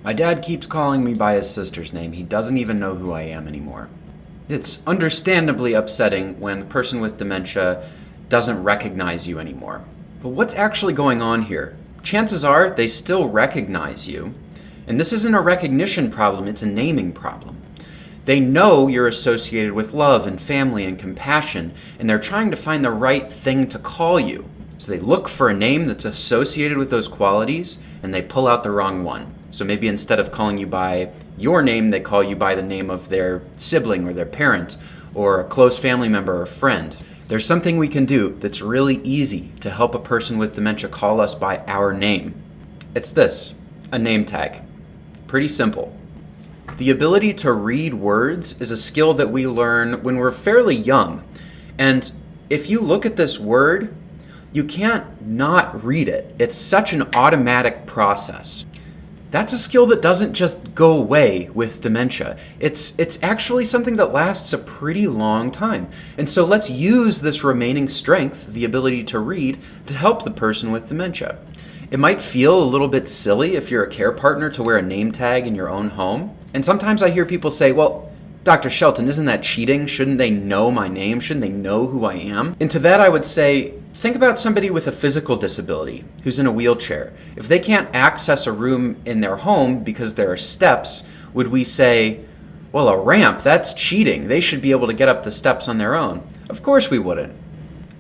My dad keeps calling me by his sister's name. He doesn't even know who I am anymore. It's understandably upsetting when a person with dementia doesn't recognize you anymore. But what's actually going on here? Chances are they still recognize you. And this isn't a recognition problem, it's a naming problem. They know you're associated with love and family and compassion, and they're trying to find the right thing to call you. So they look for a name that's associated with those qualities, and they pull out the wrong one. So maybe instead of calling you by your name, they call you by the name of their sibling or their parent or a close family member or friend. There's something we can do that's really easy to help a person with dementia call us by our name. It's this, a name tag. Pretty simple. The ability to read words is a skill that we learn when we're fairly young. And if you look at this word, you can't not read it. It's such an automatic process. That's a skill that doesn't just go away with dementia. It's actually something that lasts a pretty long time. And so let's use this remaining strength, the ability to read, to help the person with dementia. It might feel a little bit silly if you're a care partner to wear a name tag in your own home. And sometimes I hear people say, well, Dr. Shelton, isn't that cheating? Shouldn't they know my name? Shouldn't they know who I am? And to that I would say, think about somebody with a physical disability who's in a wheelchair. If they can't access a room in their home because there are steps, would we say, well, a ramp, that's cheating. They should be able to get up the steps on their own. Of course we wouldn't.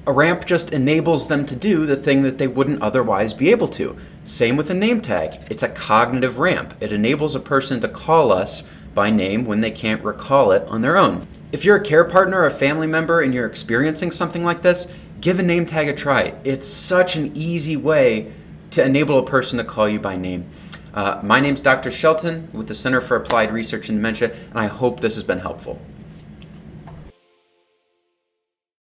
A ramp just enables them to do the thing that they wouldn't otherwise be able to. Same with a name tag. It's a cognitive ramp. It enables a person to call us by name when they can't recall it on their own. If you're a care partner or a family member and you're experiencing something like this, give a name tag a try. It's such an easy way to enable a person to call you by name. My name's Dr. Shelton with the Center for Applied Research in Dementia, and I hope this has been helpful.